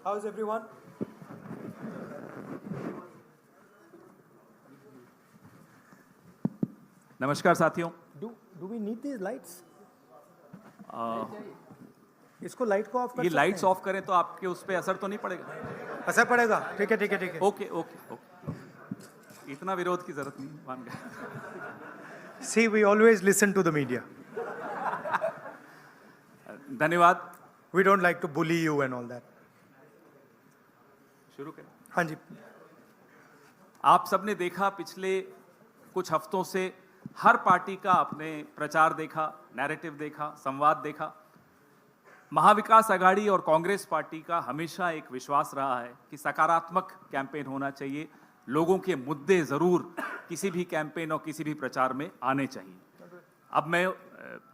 How's everyone? नमस्कार साथियों। Do we need these lights? इसको लाइट को ऑफ कर ये सकते लाइट्स हैं? ऑफ करें तो आपके उस पे असर तो नहीं पड़ेगा? असर पड़ेगा। ठीक है, ठीक है, ठीक है। ओके ओके ओके, इतना विरोध की जरूरत नहीं, मान गया। See, we always listen to the media. धन्यवाद। We don't like to bully you and all that. शुरू करें। हाँ जी। आप सबने देखा, पिछले कुछ हफ्तों से हर पार्टी का आपने प्रचार देखा, नैरेटिव देखा, संवाद देखा। महाविकास आघाड़ी और कांग्रेस पार्टी का हमेशा एक विश्वास रहा है कि सकारात्मक कैंपेन होना चाहिए, लोगों के मुद्दे जरूर किसी भी कैंपेन और किसी भी प्रचार में आने चाहिए। अब मैं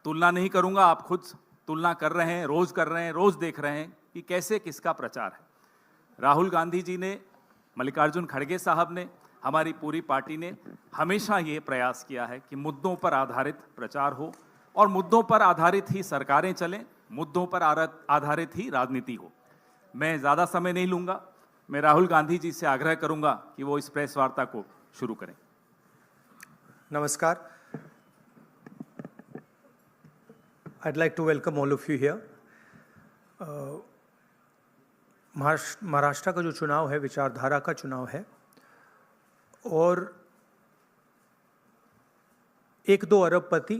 तुलना नहीं करूंगा, आप खुद तुलना कर रहे हैं, रोज देख रहे हैं कि कैसे किसका प्रचार है। राहुल गांधी जी ने, मल्लिकार्जुन खड़गे साहब ने, हमारी पूरी पार्टी ने हमेशा ये प्रयास किया है कि मुद्दों पर आधारित प्रचार हो और मुद्दों पर आधारित ही सरकारें चलें, मुद्दों पर आधारित ही राजनीति हो। मैं ज़्यादा समय नहीं लूँगा, मैं राहुल गांधी जी से आग्रह करूँगा कि वो इस प्रेस वार्ता को शुरू करें। नमस्कार। I'd like to welcome all of you here. Maharashtra का जो चुनाव है विचारधारा का चुनाव है और 1-2 अरबपति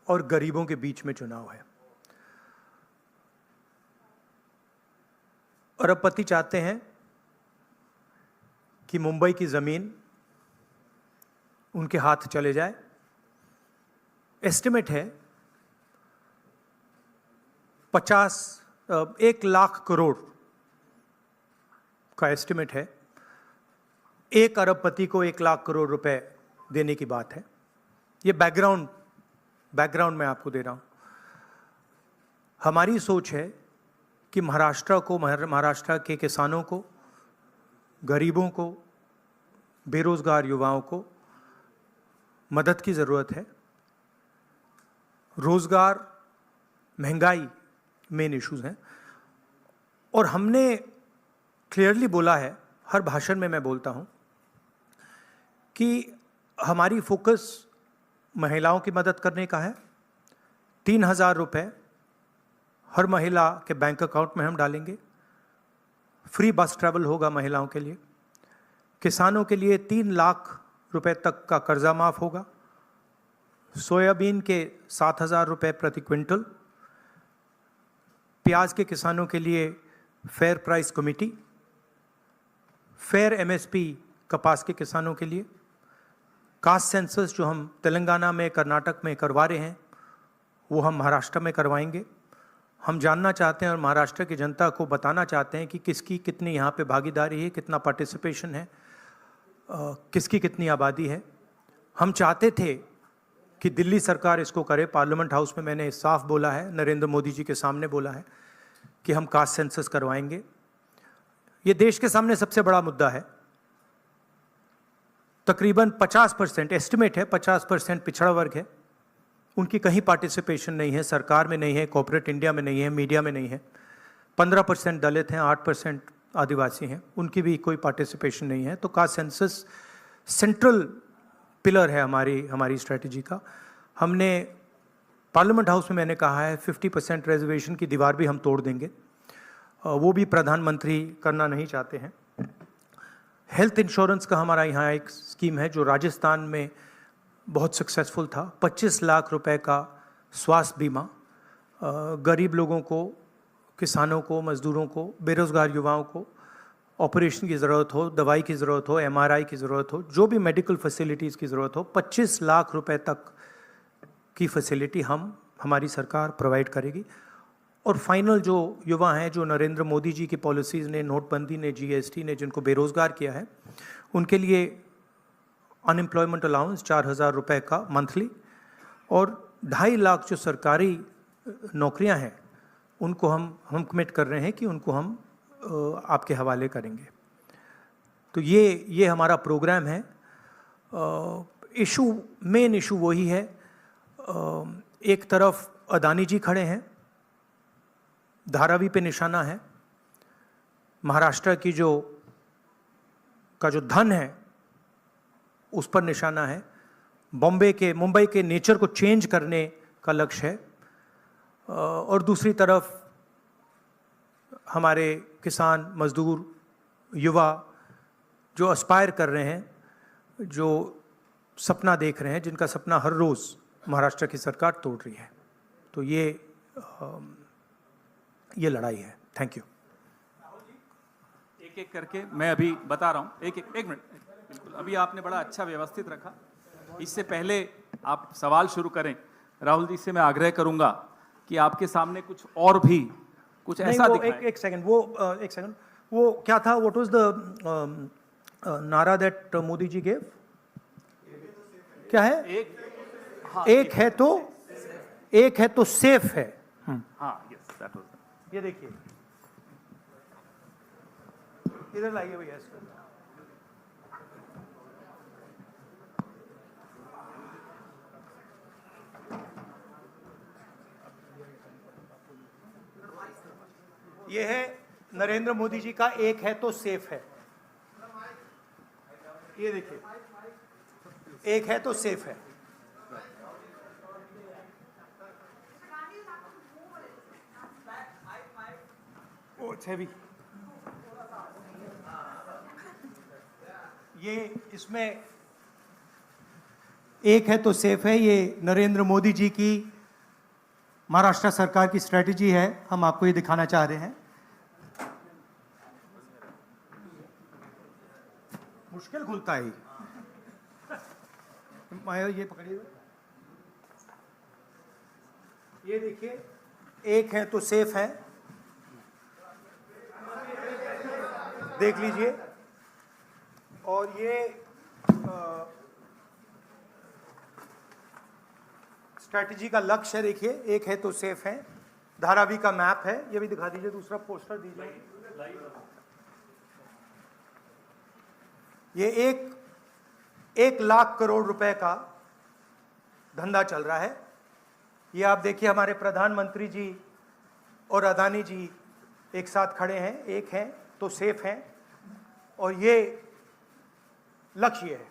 और गरीबों के बीच में चुनाव है। अरबपति चाहते हैं कि मुंबई की जमीन उनके हाथ चले जाए। एस्टिमेट है 1 लाख करोड़ का एस्टिमेट है। 1 अरबपति को 1 लाख करोड़ रुपए देने की बात है। ये बैकग्राउंड मैं आपको दे रहा हूं। हमारी सोच है कि महाराष्ट्र के किसानों को, गरीबों को, बेरोजगार युवाओं को मदद की जरूरत है। रोजगार, महंगाई मेन इश्यूज हैं और हमने क्लियरली बोला है, हर भाषण में मैं बोलता हूं कि हमारी फोकस महिलाओं की मदद करने का है। 3,000 रुपये हर महिला के बैंक अकाउंट में हम डालेंगे। फ्री बस ट्रैवल होगा महिलाओं के लिए। किसानों के लिए 3 लाख रुपए तक का कर्जा माफ होगा। सोयाबीन के 7,000 रुपये प्रति क्विंटल। प्याज के किसानों के लिए fair price committee. Fair MSP कपास के किसानों के लिए। कास्ट सेंसस जो हम तेलंगाना में, कर्नाटक में करवा रहे हैं, वो हम महाराष्ट्र में करवाएंगे। हम जानना चाहते हैं और महाराष्ट्र की जनता को बताना चाहते हैं कि किसकी कितनी यहाँ पे भागीदारी है, कितना पार्टिसिपेशन है, किसकी कितनी आबादी है। हम चाहते थे कि दिल्ली सरकार इसको करे। पार्लियामेंट हाउस में मैंने साफ बोला है, नरेंद्र मोदी जी के सामने बोला है कि हम कास्ट सेंसस करवाएंगे। ये देश के सामने सबसे बड़ा मुद्दा है। तकरीबन 50%, एस्टिमेट है 50% पिछड़ा वर्ग है, उनकी कहीं पार्टिसिपेशन नहीं है, सरकार में नहीं है, कॉर्पोरेट इंडिया में नहीं है, मीडिया में नहीं है। 15% दलित हैं, 8% आदिवासी हैं, उनकी भी कोई पार्टिसिपेशन नहीं है। तो कास्ट सेंसस सेंट्रल पिलर है हमारी स्ट्रेटजी का। हमने पार्लियामेंट हाउस में मैंने कहा है 50% रिजर्वेशन की दीवार भी हम तोड़ देंगे। वो भी प्रधानमंत्री करना नहीं चाहते हैं। हेल्थ इंश्योरेंस का हमारा यहाँ एक स्कीम है जो राजस्थान में बहुत सक्सेसफुल था। 25 लाख रुपए का स्वास्थ्य बीमा गरीब लोगों को, किसानों को, मजदूरों को, बेरोजगार युवाओं को ऑपरेशन की ज़रूरत हो, दवाई की ज़रूरत हो, एमआरआई की ज़रूरत हो, जो भी मेडिकल फैसिलिटीज़ की ज़रूरत हो, 25 लाख रुपए तक की फैसिलिटी हमारी सरकार प्रोवाइड करेगी। और फाइनल जो युवा हैं, जो नरेंद्र मोदी जी की पॉलिसीज़ ने, नोटबंदी ने, जीएसटी ने जिनको बेरोज़गार किया है, उनके लिए अनएम्प्लॉयमेंट अलाउंस 4,000 रुपये का मंथली और 2.5 लाख जो सरकारी नौकरियां हैं उनको हम कमिट कर रहे हैं कि उनको हम आपके हवाले करेंगे। तो ये हमारा प्रोग्राम है। मेन इशू वही है। एक तरफ अदानी जी खड़े हैं धारावी पे निशाना है, महाराष्ट्र की जो धन है उस पर निशाना है, मुंबई के नेचर को चेंज करने का लक्ष्य है, और दूसरी तरफ हमारे किसान, मजदूर, युवा जो एस्पायर कर रहे हैं, जो सपना देख रहे हैं, जिनका सपना हर रोज़ महाराष्ट्र की सरकार तोड़ रही है। तो ये लड़ाई है। Thank you. एक एक करके मैं अभी बता रहा हूँ, एक मिनट, बिल्कुल। अभी आपने बड़ा अच्छा व्यवस्थित रखा। इससे पहले आप सवाल शुरू करें, राहुल जी से मैं आग्रह करूंगा कि आपके सामने कुछ और भी कुछ ऐसा दिखाएं। एक सेकंड, वो क्या था? व्हाट वाज द नारा दैट मोदी जी गेव? क्या है? एक है तो सेफ है। हाँ, यस, दैट वाज। ये देखिए, इधर लाइए भैया इसको। ये है नरेंद्र मोदी जी का एक है तो सेफ है। ये देखिए, एक है तो सेफ है। ओ, इट्स हेवी। ये इसमें एक है तो सेफ है, ये नरेंद्र मोदी जी की महाराष्ट्र सरकार की स्ट्रेटजी है। हम आपको ये दिखाना चाह रहे हैं। मुश्किल खुलता है ये पकड़िए। ये देखिए, एक है तो सेफ है, देख लीजिए। और ये स्ट्रैटेजी का लक्ष्य है, देखिए, एक है तो सेफ है। धारावी का मैप है, ये भी दिखा दीजिए। दूसरा पोस्टर दीजिए। ये 1 लाख करोड़ रुपए का धंधा चल रहा है। ये आप देखिए, हमारे प्रधानमंत्री जी और अदानी जी एक साथ खड़े हैं, एक हैं तो सेफ हैं, और ये लक्ष्य है।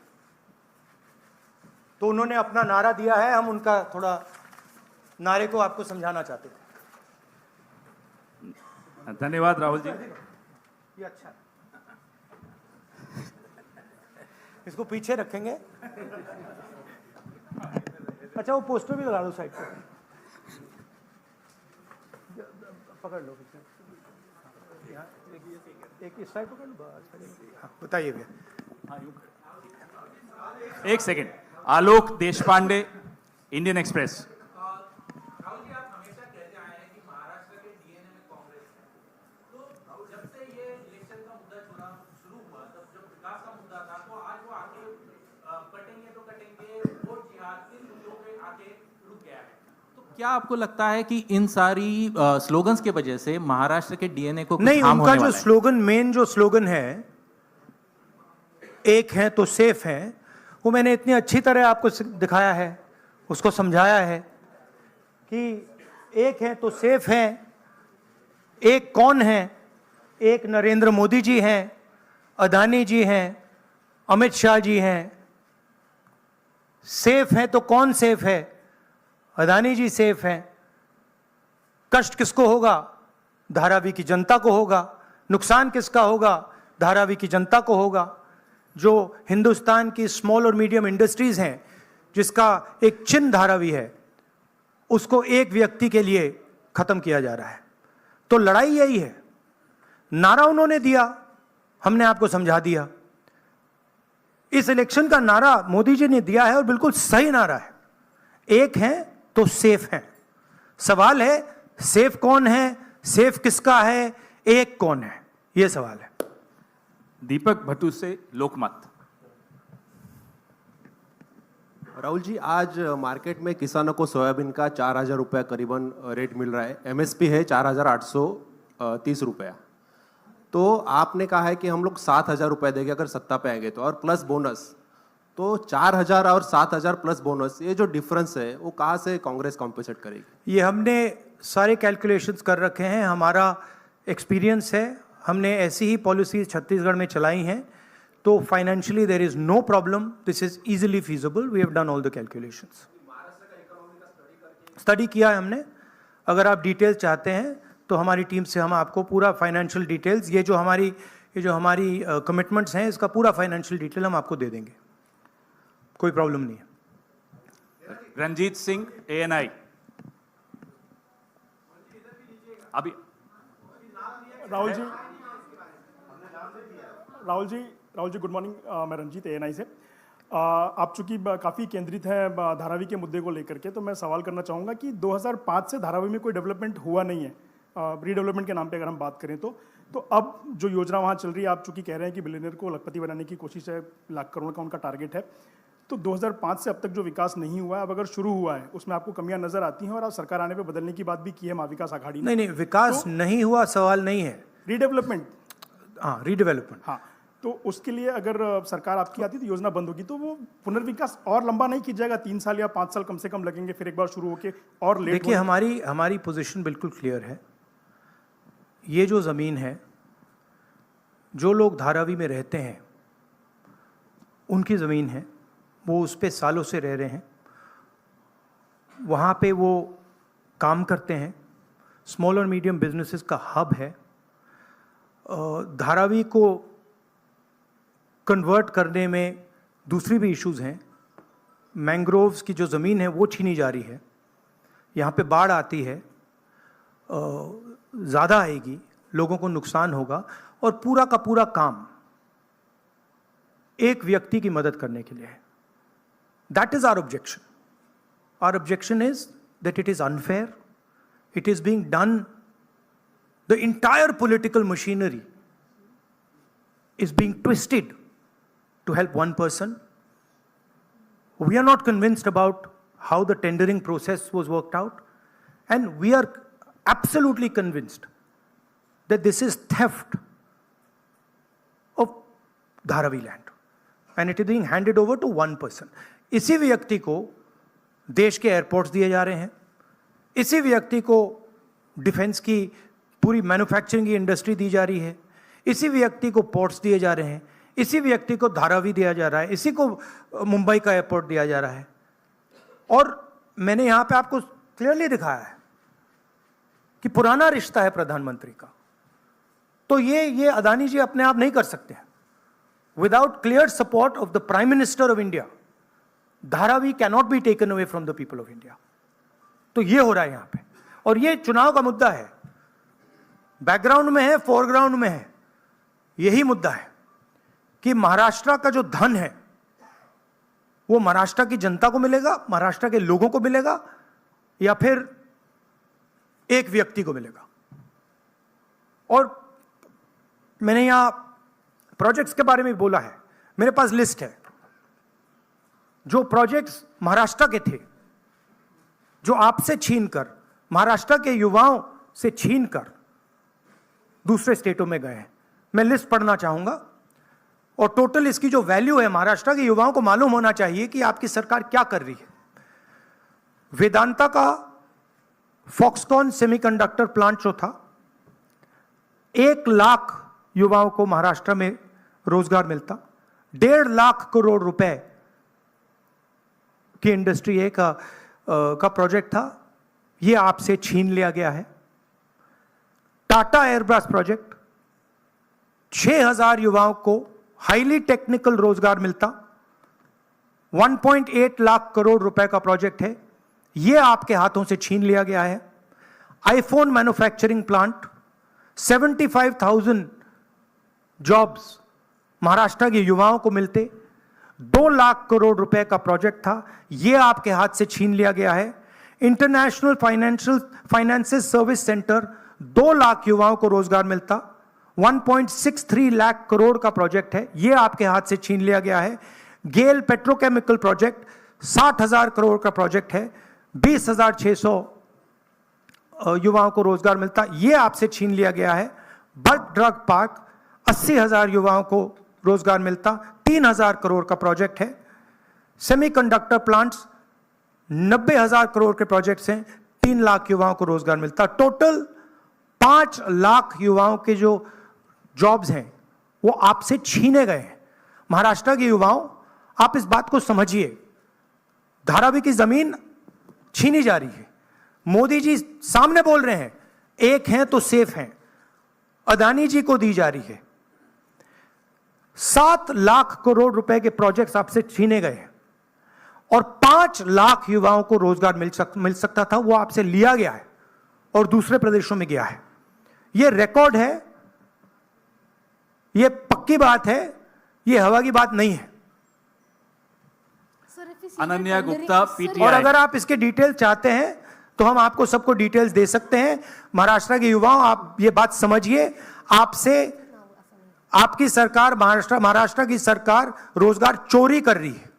तो उन्होंने अपना नारा दिया है, हम उनका थोड़ा नारे को आपको समझाना चाहते थे। धन्यवाद राहुल जी। ये अच्छा है, इसको पीछे रखेंगे। अच्छा, वो पोस्टर भी लगा दो साइड पे, पकड़ लो। एक इस साइड पकड़ लो। हाँ, बताइए भैया। एक सेकेंड। आलोक देशपांडे, इंडियन एक्सप्रेस। राहुल जी, आप हमेशा कहते आए हैं कि महाराष्ट्र के डीएनए में कांग्रेस है। तो जब से ये इलेक्शन का मुद्दा शुरू हुआ, तब जब विकास का मुद्दा था, तो आज वो आगे कटेंगे तो कटेंगे, वोट जिहाद इन मुद्दों पे आगे रुक गया है। तो क्या आपको लगता है कि इन सारी स्लोगन्स के वजह से महाराष्ट्र के डीएनए को नहीं, उनका जो स्लोगन, मेन जो स्लोगन है, एक है तो सेफ है, वो मैंने इतनी अच्छी तरह आपको दिखाया है, उसको समझाया है कि एक है तो सेफ है। एक कौन है? एक नरेंद्र मोदी जी हैं, अदानी जी हैं, अमित शाह जी हैं। सेफ है तो कौन सेफ है? अदानी जी सेफ हैं। कष्ट किसको होगा? धारावी की जनता को होगा। नुकसान किसका होगा? धारावी की जनता को होगा। जो हिंदुस्तान की स्मॉल और मीडियम इंडस्ट्रीज हैं, जिसका एक चिन्ह धारावी है, उसको एक व्यक्ति के लिए खत्म किया जा रहा है। तो लड़ाई यही है। नारा उन्होंने दिया, हमने आपको समझा दिया। इस इलेक्शन का नारा मोदी जी ने दिया है और बिल्कुल सही नारा है। एक है तो सेफ है। सवाल है, सेफ कौन है? सेफ किसका है? एक कौन है? यह सवाल है। दीपक भट्टू से लोकमत। राहुल जी, आज मार्केट में किसानों को सोयाबीन का 4,000 रुपये करीबन रेट मिल रहा है। एमएसपी है 4,830 रुपया। तो आपने कहा है कि हम लोग 7,000 रुपये देंगे अगर सत्ता पे आएंगे तो, और प्लस बोनस। तो 4,000 और 7,000 प्लस बोनस, ये जो डिफरेंस है वो कहाँ से कांग्रेस कॉम्पेंसेट करेगी? ये हमने सारे कैलकुलेशंस कर रखे हैं, हमारा एक्सपीरियंस है, हमने ऐसी ही पॉलिसीज छत्तीसगढ़ में चलाई हैं, तो financially there is no problem, this is easily feasible, we have done all the calculations. Study किया है हमने, अगर आप डिटेल्स चाहते हैं तो हमारी टीम से हम आपको पूरा फाइनेंशियल डिटेल्स, ये जो हमारी कमिटमेंट्स हैं, इसका पूरा फाइनेंशियल डिटेल हम आपको दे देंगे, कोई प्रॉब्लम नहीं है। रंजीत सिंह, ANI। अभी राहुल जी गुड मॉर्निंग, मैं रंजीत ANI से। आप चूंकि काफ़ी केंद्रित हैं धारावी के मुद्दे को लेकर के, तो मैं सवाल करना चाहूँगा कि 2005 से धारावी में कोई डेवलपमेंट हुआ नहीं है, रीडेवलपमेंट के नाम पे अगर हम बात करें तो अब जो योजना वहाँ चल रही है, आप चूंकि कह रहे हैं कि बिलियनियर को लखपति बनाने की कोशिश है, लाख करोड़ का उनका टारगेट है, तो 2005 से अब तक जो विकास नहीं हुआ है, अब अगर शुरू हुआ है उसमें आपको कमियां नजर आती हैं, और आप सरकार आने पे बदलने की बात भी की है महाविकास आघाड़ी ने। नहीं, विकास नहीं हुआ सवाल नहीं है, रीडेवलपमेंट, हाँ रीडेवलपमेंट, हाँ, तो उसके लिए अगर सरकार आपकी आती तो योजना बंद होगी, तो वो पुनर्विकास और लंबा नहीं किया जाएगा, 3 साल या 5 साल कम से कम लगेंगे, फिर एक बार शुरू होके और लेट। देखिए, हमारी पोजीशन बिल्कुल क्लियर है। ये जो ज़मीन है, जो लोग धारावी में रहते हैं उनकी ज़मीन है, वो उस पे सालों से रह रहे हैं, वहाँ पे वो काम करते हैं, स्मॉल और मीडियम बिजनेसेस का हब है। धारावी को कन्वर्ट करने में दूसरी भी इश्यूज़ हैं, मैंग्रोव्स की जो ज़मीन है वो छीनी जा रही है, यहाँ पे बाढ़ आती है, ज़्यादा आएगी, लोगों को नुकसान होगा, और पूरा का पूरा काम एक व्यक्ति की मदद करने के लिए है। That is our objection. Our objection is that it is unfair, it is being done, the entire political machinery is being twisted to help one person. We are not convinced about how the tendering process was worked out, and we are absolutely convinced that this is theft of Dharavi land, and it is being handed over to one person. इसी व्यक्ति को देश के airports दिए जा रहे हैं, इसी व्यक्ति को डिफेंस की पूरी मैन्युफैक्चरिंग की इंडस्ट्री दी जा रही है, इसी व्यक्ति को पोर्ट्स दिए जा रहे हैं, इसी व्यक्ति को धारावी दिया जा रहा है, इसी को मुंबई का एयरपोर्ट दिया जा रहा है। और मैंने यहाँ पे आपको क्लियरली दिखाया है कि पुराना रिश्ता है प्रधानमंत्री का, तो ये अदानी जी अपने आप नहीं कर सकते हैं। Without clear support of the prime minister of India, Dharavi cannot be taken away from the people of India. तो ये हो रहा है यहाँ पे, और ये चुनाव का मुद्दा है, बैकग्राउंड में है, फोरग्राउंड में है। यही मुद्दा है कि महाराष्ट्र का जो धन है वो महाराष्ट्र की जनता को मिलेगा, महाराष्ट्र के लोगों को मिलेगा, या फिर एक व्यक्ति को मिलेगा। और मैंने यहां प्रोजेक्ट्स के बारे में बोला है, मेरे पास लिस्ट है जो प्रोजेक्ट्स महाराष्ट्र के थे, जो आपसे छीनकर, महाराष्ट्र के युवाओं से छीनकर दूसरे स्टेटों में गए हैं। मैं लिस्ट पढ़ना चाहूंगा, और टोटल इसकी जो वैल्यू है, महाराष्ट्र के युवाओं को मालूम होना चाहिए कि आपकी सरकार क्या कर रही है। वेदांता का फॉक्सकॉन सेमीकंडक्टर प्लांट जो था, 1 लाख युवाओं को महाराष्ट्र में रोजगार मिलता, 1.5 लाख करोड़ रुपए की इंडस्ट्री का प्रोजेक्ट था, यह आपसे छीन लिया गया है। टाटा एयरब्रश प्रोजेक्ट, 6,000 युवाओं को हाईली टेक्निकल रोजगार मिलता, 1.8 लाख करोड़ रुपए का प्रोजेक्ट है, यह आपके हाथों से छीन लिया गया है। IPhone manufacturing plant, 75,000 jobs Maharashtra के युवाओं को मिलते, 2 लाख करोड़ रुपए का प्रोजेक्ट था, यह आपके हाथ से छीन लिया गया है। International finances service centre, 2 lakh युवाओं को रोजगार मिलता, 1.63 लाख करोड़ का प्रोजेक्ट है, यह आपके हाथ से छीन लिया गया है। गेल पेट्रोकेमिकल प्रोजेक्ट, 60,000 करोड़ का प्रोजेक्ट है, 20,600 युवाओं को रोजगार मिलता, यह आपसे छीन लिया गया है। बर्ड ड्रग पार्क, 80,000 युवाओं को रोजगार मिलता, 3,000 करोड़ का प्रोजेक्ट है। सेमीकंडक्टर प्लांट्स, 90,000 करोड़ के प्रोजेक्ट्स हैं, 3 लाख युवाओं को रोजगार मिलता। टोटल 5 लाख युवाओं के जो जॉब्स हैं वो आपसे छीने गए हैं। महाराष्ट्र के युवाओं, आप इस बात को समझिए, धारावी की जमीन छीनी जा रही है। मोदी जी सामने बोल रहे हैं एक हैं तो सेफ हैं, अदानी जी को दी जा रही है। 7 लाख करोड़ रुपए के प्रोजेक्ट्स आपसे छीने गए हैं और 5 लाख युवाओं को रोजगार मिल सकता था, वो आपसे लिया गया है और दूसरे प्रदेशों में गया है। यह रिकॉर्ड है, यह पक्की बात है, यह हवा की बात नहीं है। अनन्या गुप्ता, और पीटीआई। अगर आप इसके डिटेल चाहते हैं तो हम आपको सबको डिटेल्स दे सकते हैं। महाराष्ट्र के युवाओं, आप ये बात समझिए, आपसे आपकी सरकार, महाराष्ट्र की सरकार रोजगार चोरी कर रही है।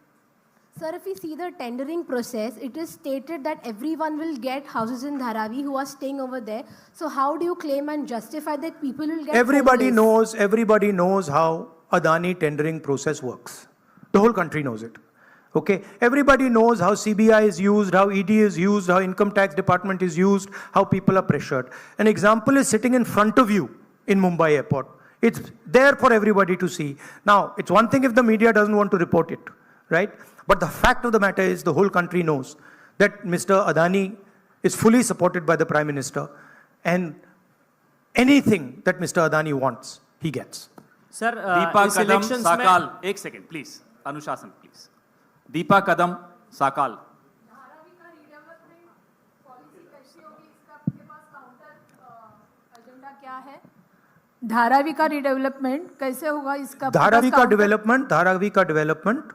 Sir, if we see the tendering process, it is stated that everyone will get houses in Dharavi who are staying over there. So how do you claim and justify that people will get Everybody homeless? everybody knows how Adani tendering process works. The whole country knows it. Okay, everybody knows how CBI is used, how ED is used, how income tax department is used, how people are pressured. An example is sitting in front of you in Mumbai airport. It's there for everybody to see. Now, it's one thing if the media doesn't want to report it, right? But the fact of the matter is the whole country knows that Mr. Adani is fully supported by the Prime Minister, and anything that Mr. Adani wants, he gets. Sir Deepa इस कदम elections में साकाल, एक second please, अनुशासन please. Deepa कदम साकाल। धारावी का redevelopment policy कैसी होगी, इसका आपके पास counter agenda क्या है? धारावी का रिडेवलपमेंट कैसे होगा, इसका धारावी का डेवलपमेंट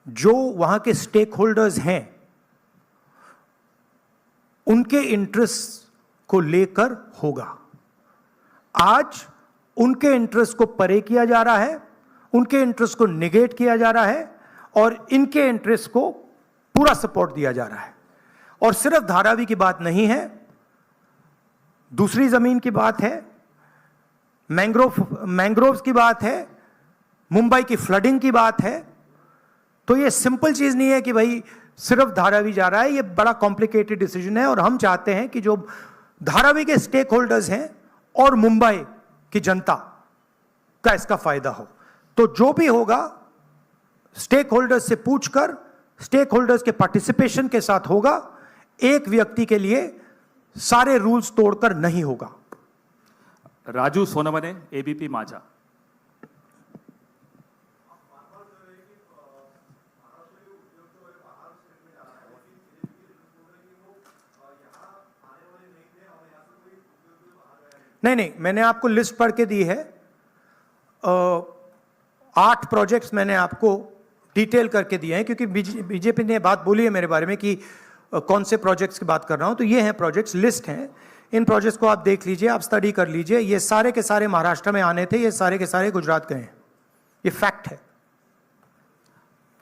जो वहां के स्टेक होल्डर्स हैं उनके इंटरेस्ट को लेकर होगा। आज उनके इंटरेस्ट को परे किया जा रहा है, उनके इंटरेस्ट को निगेट किया जा रहा है और इनके इंटरेस्ट को पूरा सपोर्ट दिया जा रहा है। और सिर्फ धारावी की बात नहीं है, दूसरी जमीन की बात है, मैंग्रोव्स की बात है, मुंबई की फ्लडिंग की बात है। तो ये सिंपल चीज नहीं है कि भाई सिर्फ धारावी जा रहा है, ये बड़ा कॉम्प्लिकेटेड डिसीजन है। और हम चाहते हैं कि जो धारावी के स्टेक होल्डर्स हैं और मुंबई की जनता का इसका फायदा हो। तो जो भी होगा स्टेक होल्डर्स से पूछकर, स्टेक होल्डर्स के पार्टिसिपेशन के साथ होगा। एक व्यक्ति के लिए सारे रूल्स तोड़कर नहीं होगा। राजू सोनवने, एबीपी माझा। नहीं, मैंने आपको लिस्ट पढ़ के दी है। 8 प्रोजेक्ट्स मैंने आपको डिटेल करके दिए हैं, क्योंकि बीजेपी ने बात बोली है मेरे बारे में कि कौन से प्रोजेक्ट्स की बात कर रहा हूं। तो ये हैं प्रोजेक्ट्स, लिस्ट हैं। इन प्रोजेक्ट्स को आप देख लीजिए, आप स्टडी कर लीजिए। ये सारे के सारे महाराष्ट्र में आने थे, ये सारे के सारे गुजरात गए हैं। ये फैक्ट है।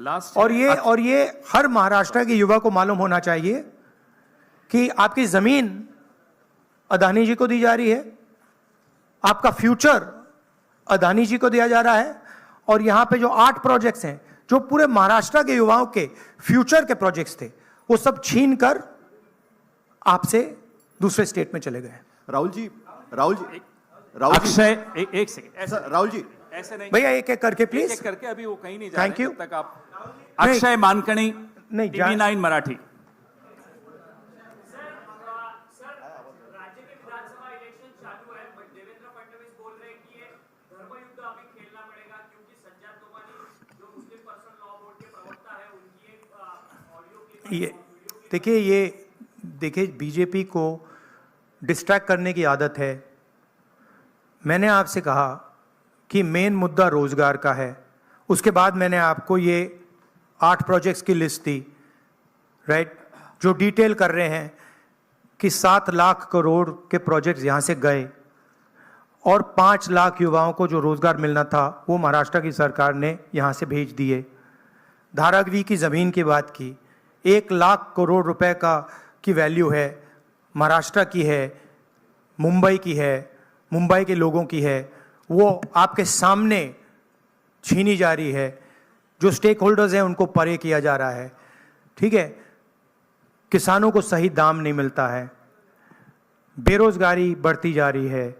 लास्ट और ये हर महाराष्ट्र के युवा को मालूम होना चाहिए कि आपकी जमीन अदानी जी को दी जा रही है, आपका फ्यूचर अदानी जी को दिया जा रहा है। और यहां पे जो 8 प्रोजेक्ट्स हैं, जो पूरे महाराष्ट्र के युवाओं के फ्यूचर के प्रोजेक्ट्स थे, वो सब छीन कर आपसे दूसरे स्टेट में चले गए। राहुल जी अक्षय, एक सेकंड, ऐसा राहुल जी ऐसे नहीं भैया एक एक करके एक प्लीज। एक करके, अभी वो कहीं नहीं जा Thank रहे you. जब तक आप। अक्षय मानकणी, नहीं, टीवी 9 मराठी। राज्य के विधानसभा इलेक्शन चालू है, बट देवेंद्र फडणवीस बोल रहे हैं कि ये धर्मयुद्ध अभी खेलना पड़ेगा, क्योंकि संजय तोमानी जो मुस्लिम पर्सन लॉ बोर्ड के प्रवक्ता है, उनकी एक ऑडियो ये देखिए बीजेपी को डिस्ट्रैक्ट करने की आदत है। मैंने आपसे कहा कि मेन मुद्दा रोजगार का है, उसके बाद मैंने आपको ये 8 प्रोजेक्ट्स की लिस्ट दी, राइट, जो डिटेल कर रहे हैं कि 7 लाख करोड़ के प्रोजेक्ट्स यहाँ से गए और 5 लाख युवाओं को जो रोजगार मिलना था वो महाराष्ट्र की सरकार ने यहाँ से भेज दिए। धारावी की ज़मीन की बात की, 1 लाख करोड़ रुपए की वैल्यू है, महाराष्ट्र की है, मुंबई की है, मुंबई के लोगों की है, वो आपके सामने छीनी जा रही है। जो स्टेक होल्डर्स हैं उनको परे किया जा रहा है, ठीक है। किसानों को सही दाम नहीं मिलता है, बेरोजगारी बढ़ती जा रही है,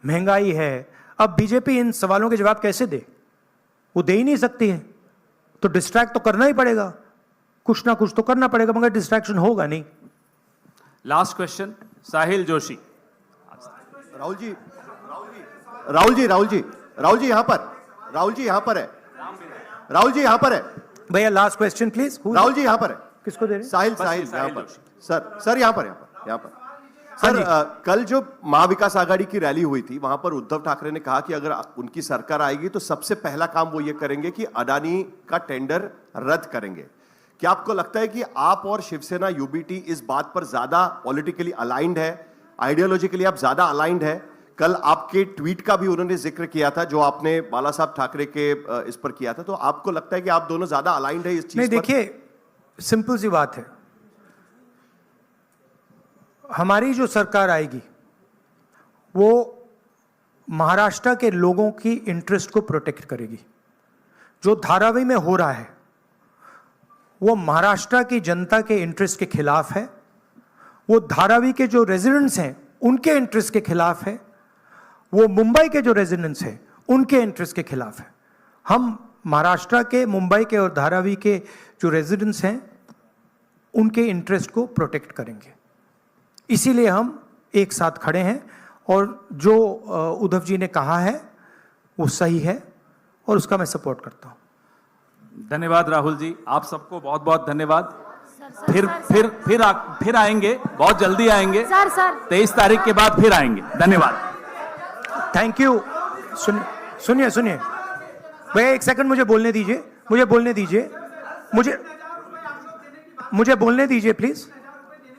महंगाई है। अब बीजेपी इन सवालों के जवाब कैसे दे? वो दे ही नहीं सकती है, तो डिस्ट्रैक्ट तो करना ही पड़ेगा, कुछ ना कुछ तो करना पड़ेगा, मगर डिस्ट्रैक्शन होगा नहीं। लास्ट क्वेश्चन साहिल जोशी। राहुल जी यहाँ पर है। भैया last question please. Rahul ji यहाँ पर है। किसको दे रहे हैं? साहिल यहाँ पर। सर यहाँ पर। सर कल जो महाविकास आघाड़ी की रैली हुई थी, वहां पर उद्धव ठाकरे ने कहा कि अगर उनकी सरकार आएगी तो सबसे पहला काम वो ये करेंगे कि अडानी का टेंडर रद्द करेंगे। क्या आपको लगता है कि आप और शिवसेना यूबीटी इस बात पर ज्यादा पॉलिटिकली अलाइंड है, आइडियोलॉजिकली आप ज्यादा अलाइंड है? कल आपके ट्वीट का भी उन्होंने जिक्र किया था जो आपने बाला साहब ठाकरे के इस पर किया था, तो आपको लगता है कि आप दोनों ज्यादा अलाइंड है इस चीज पर? नहीं, देखिए सिंपल सी बात है, हमारी जो सरकार आएगी वो महाराष्ट्र के लोगों की इंटरेस्ट को प्रोटेक्ट करेगी। जो धारावी में हो रहा है वो महाराष्ट्र की जनता के इंटरेस्ट के खिलाफ है, वो धारावी के जो रेजिडेंट्स हैं उनके इंटरेस्ट के खिलाफ है, वो मुंबई के जो रेजिडेंट्स हैं उनके इंटरेस्ट के खिलाफ है। हम महाराष्ट्र के, मुंबई के और धारावी के जो रेजिडेंट्स हैं उनके इंटरेस्ट को प्रोटेक्ट करेंगे, इसीलिए हम एक साथ खड़े हैं। और जो उद्धव जी ने कहा है वो सही है और उसका मैं सपोर्ट करता हूं। धन्यवाद राहुल जी, आप सबको बहुत बहुत धन्यवाद। फिर आएंगे, बहुत जल्दी आएंगे सर 23 तारीख के बाद फिर आएंगे। धन्यवाद, थैंक यू। सुनिए भैया, एक सेकंड मुझे बोलने दीजिए, मुझे बोलने दीजिए प्लीज।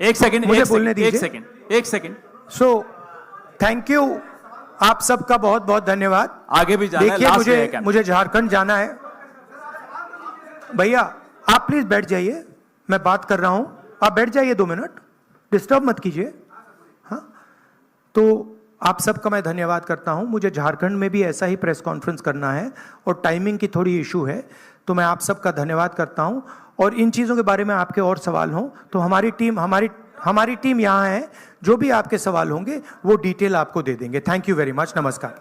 एक सेकंड मुझे बोलने दीजिए। एक सेकंड। सो थैंक यू, आप सबका बहुत बहुत धन्यवाद। आगे भी जाना है, देखिए मुझे झारखंड जाना है। भैया आप प्लीज बैठ जाइए, मैं बात कर रहा हूं, आप बैठ जाइए 2 मिनट, डिस्टर्ब मत कीजिए। हाँ, तो आप सबका मैं धन्यवाद करता हूं। मुझे झारखंड में भी ऐसा ही प्रेस कॉन्फ्रेंस करना है और टाइमिंग की थोड़ी इशू है, तो मैं आप सबका धन्यवाद करता हूं। और इन चीज़ों के बारे में आपके और सवाल हों तो हमारी टीम यहाँ है, जो भी आपके सवाल होंगे वो डिटेल आपको दे देंगे। थैंक यू वेरी मच, नमस्कार।